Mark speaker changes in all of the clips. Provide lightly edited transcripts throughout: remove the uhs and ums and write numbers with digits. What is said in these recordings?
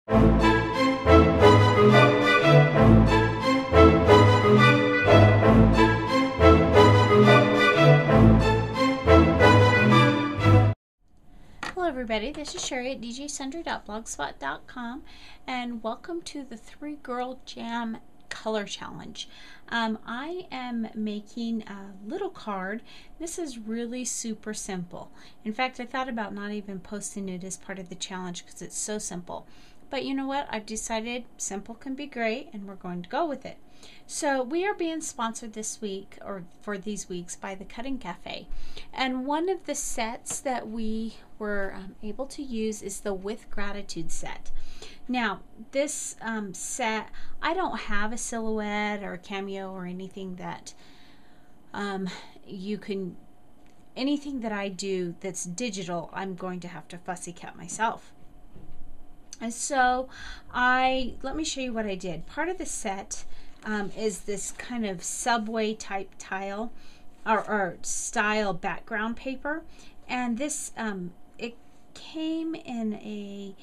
Speaker 1: Hello everybody, this is Sherry at djsundry.blogspot.com and welcome to the 3 Girl Jam Color Challenge. I am making a little card. This is really super simple. In fact, I thought about not even posting it as part of the challenge because it's so simple. But you know what? I've decided simple can be great and we're going to go with it. So we are being sponsored this week, or for these weeks, by the Cutting Cafe. And one of the sets that we were able to use is the With Gratitude set. Now, this set, I don't have a silhouette or a cameo or anything that anything that I do that's digital, I'm going to have to fussy cut myself. And so let me show you what I did. Part of the set is this kind of subway type tile or style background paper, and this it came in a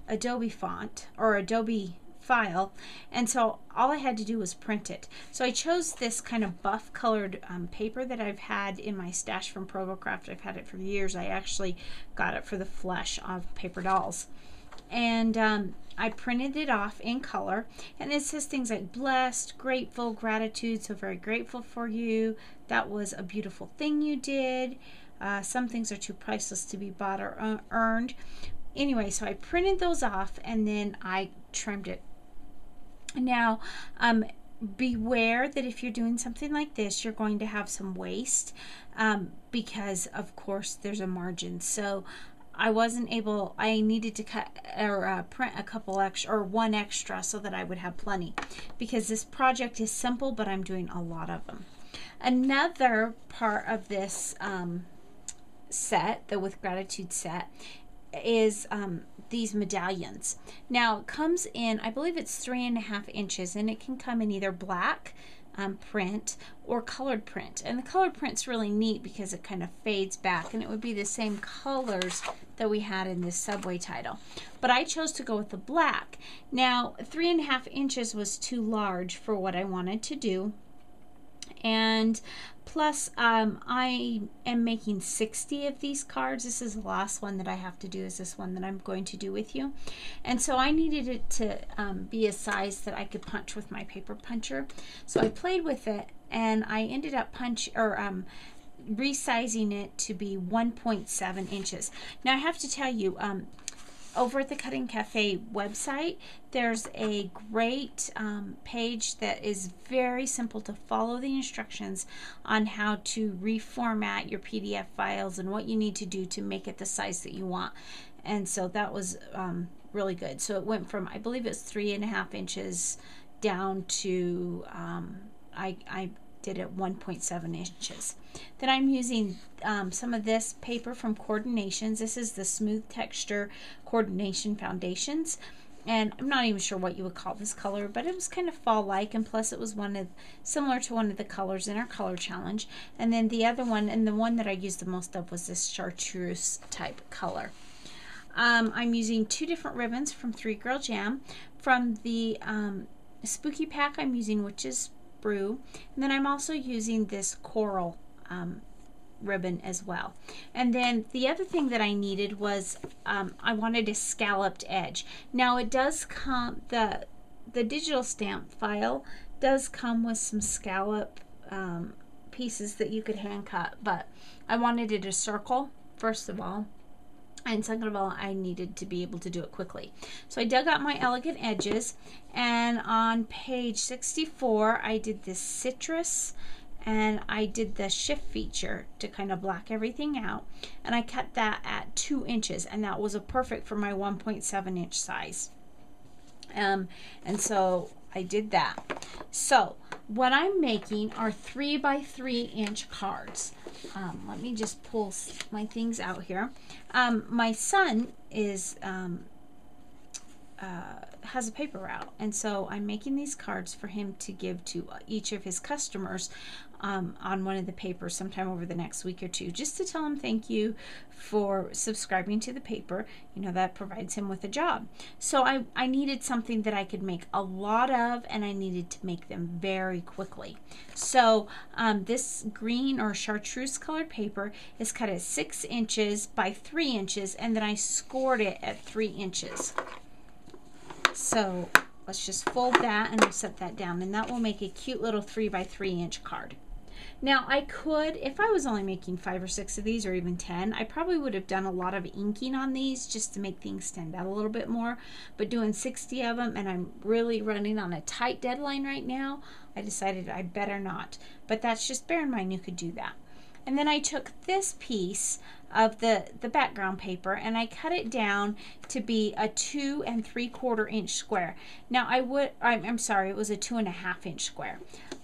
Speaker 1: Adobe font or Adobe file, and so all I had to do was print it. So I chose this kind of buff colored paper that I've had in my stash from Provocraft. I've had it for years. I actually got it for the flesh of paper dolls, and I printed it off in color, and it says things like blessed, grateful, gratitude, so very grateful for you, that was a beautiful thing you did, some things are too priceless to be bought or earned. Anyway, so I printed those off and then I trimmed it. Now, beware that if you're doing something like this, you're going to have some waste because, of course, there's a margin. So I needed to cut or print a couple extra or one extra so that I would have plenty, because this project is simple, but I'm doing a lot of them. Another part of this set, the With Gratitude set, is these medallions. Now it comes in, I believe it's 3.5 inches, and it can come in either black print or colored print, and the colored print's really neat because it kind of fades back, and it would be the same colors that we had in this subway title, but I chose to go with the black. Now 3.5 inches was too large for what I wanted to do, and plus I am making 60 of these cards. This is the last one that I have to do, is this one that I'm going to do with you, and so I needed it to be a size that I could punch with my paper puncher. So I played with it and I ended up resizing it to be 1.7 inches. Now I have to tell you, over at the Cutting Cafe website, there's a great page that is very simple to follow the instructions on how to reformat your PDF files and what you need to do to make it the size that you want. And so that was really good. So it went from, I believe it's 3.5 inches down to, I did it 1.7 inches. Then I'm using some of this paper from Coordinations. This is the Smooth Texture Coordination Foundations, and I'm not even sure what you would call this color, but it was kind of fall-like, and plus it was similar to one of the colors in our color challenge. And then the other one, and the one that I used the most of, was this chartreuse type color. I'm using 2 different ribbons from 3 Girl Jam. From the Spooky Pack, I'm using Witch's Brew, and then I'm also using this coral ribbon as well. And then the other thing that I needed was I wanted a scalloped edge. Now it does come, the digital stamp file does come with some scallop pieces that you could hand cut, but I wanted it a circle first of all, and second of all, I needed to be able to do it quickly. So I dug out my elegant edges, and on page 64 I did this citrus, and I did the shift feature to kind of block everything out, and I cut that at 2 inches, and that was perfect for my 1.7 inch size. And so I did that. So what I'm making are 3 by 3 inch cards. Let me just pull my things out here. My son is has a paper route, and so I'm making these cards for him to give to each of his customers on one of the papers sometime over the next week or two, just to tell him thank you for subscribing to the paper. You know, that provides him with a job. So I needed something that I could make a lot of, and I needed to make them very quickly. So this green or chartreuse colored paper is cut at 6 inches by 3 inches, and then I scored it at 3 inches. So let's just fold that and we'll set that down, and that will make a cute little 3 by 3 inch card. Now I could, if I was only making 5 or 6 of these, or even 10, I probably would have done a lot of inking on these just to make things stand out a little bit more. But doing 60 of them, and I'm really running on a tight deadline right now, I decided I better not. But that's just, bear in mind you could do that. And then I took this piece of the background paper and I cut it down to be a 2 3/4 inch square. Now I'm sorry, it was a 2 1/2 inch square.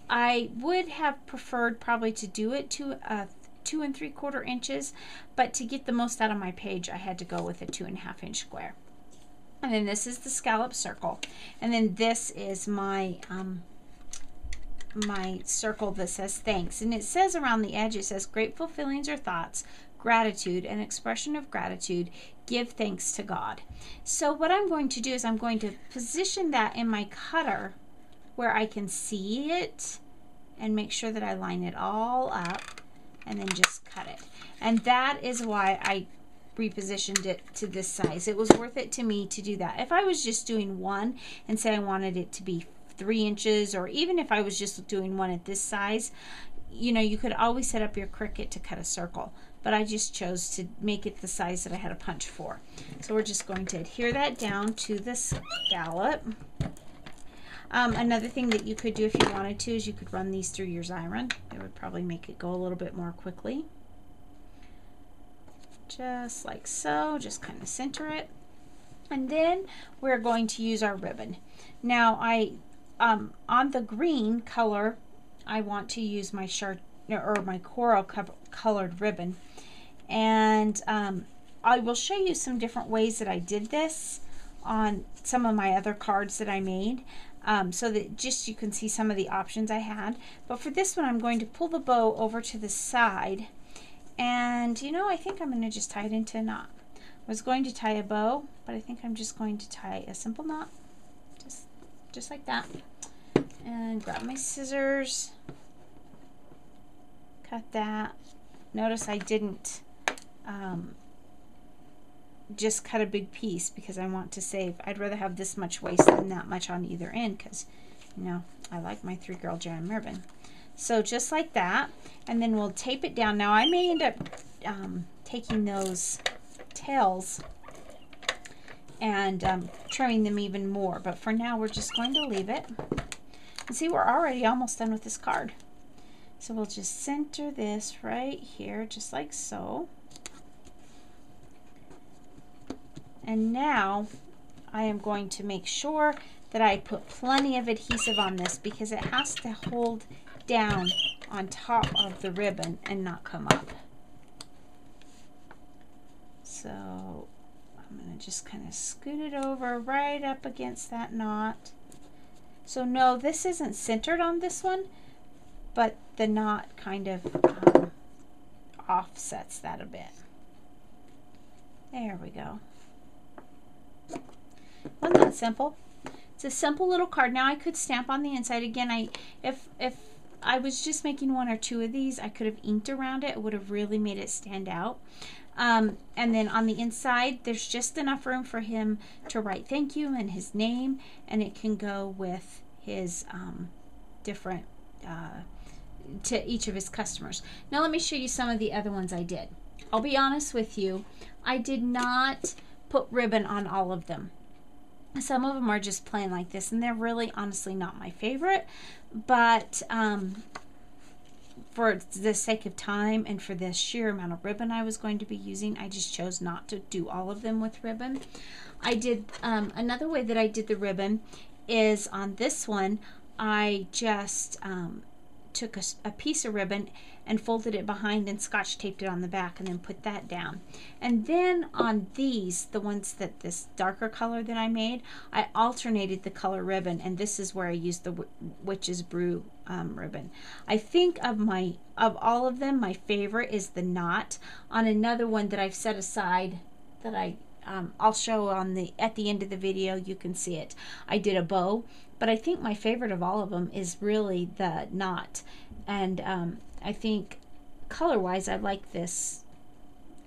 Speaker 1: I would have preferred probably to do it to 2 3/4 inches, but to get the most out of my page, I had to go with a 2 1/2 inch square. And then this is the scallop circle, and then this is my my circle that says thanks, and it says around the edge, it says grateful feelings or thoughts, gratitude, an expression of gratitude, give thanks to God. So what I'm going to do is I'm going to position that in my cutter where I can see it and make sure that I line it all up and then just cut it. And that is why I repositioned it to this size. It was worth it to me to do that. If I was just doing one and say I wanted it to be 3 inches, or even if I was just doing one at this size, you know, you could always set up your Cricut to cut a circle, but I just chose to make it the size that I had a punch for. So we're just going to adhere that down to the scallop. Another thing that you could do if you wanted to is you could run these through your Xyron. It would probably make it go a little bit more quickly. Just like so, just kind of center it. And then we're going to use our ribbon. Now on the green color, I want to use my my coral colored ribbon, and I will show you some different ways that I did this on some of my other cards that I made, so that just you can see some of the options I had. But for this one, I'm going to pull the bow over to the side, and you know, I think I'm going to just tie it into a knot. I was going to tie a bow, but I think I'm just going to tie a simple knot, just like that. And grab my scissors, cut that. Notice I didn't just cut a big piece because I want to save. I'd rather have this much waste than that much on either end, because, you know, I like my 3-girl jam ribbon. So just like that, and then we'll tape it down. Now I may end up taking those tails and trimming them even more, but for now we're just going to leave it. And see, we're already almost done with this card. So we'll just center this right here, just like so. And now I am going to make sure that I put plenty of adhesive on this, because it has to hold down on top of the ribbon and not come up. So I'm going to just kind of scoot it over right up against that knot. So no, this isn't centered on this one, but the knot kind of offsets that a bit. There we go. Wasn't that simple? It's a simple little card. Now I could stamp on the inside. Again, if I was just making 1 or 2 of these, I could have inked around it. It would have really made it stand out. And then on the inside, there's just enough room for him to write thank you and his name, and it can go with his different, to each of his customers. Now let me show you some of the other ones I did. I'll be honest with you, I did not put ribbon on all of them. Some of them are just plain like this, and they're really honestly not my favorite, but for the sake of time and for the sheer amount of ribbon I was going to be using, I just chose not to do all of them with ribbon. I did another way that I did the ribbon is on this one, I just took a piece of ribbon and folded it behind and scotch taped it on the back and then put that down. And then on these, the ones that this darker color that I made, I alternated the color ribbon, and this is where I used the Witch's Brew ribbon. I think of all of them, my favorite is the knot. On another one that I've set aside that I'll show at the end of the video, you can see it. I did a bow, but I think my favorite of all of them is really the knot. And I think color-wise, I like this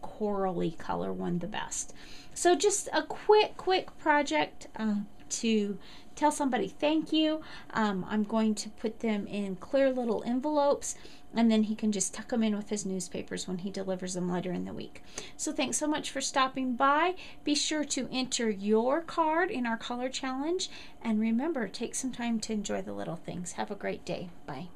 Speaker 1: corally color one the best. So just a quick project to tell somebody thank you. I'm going to put them in clear little envelopes, and then he can just tuck them in with his newspapers when he delivers them later in the week. So thanks so much for stopping by. Be sure to enter your card in our color challenge, and remember, take some time to enjoy the little things. Have a great day. Bye.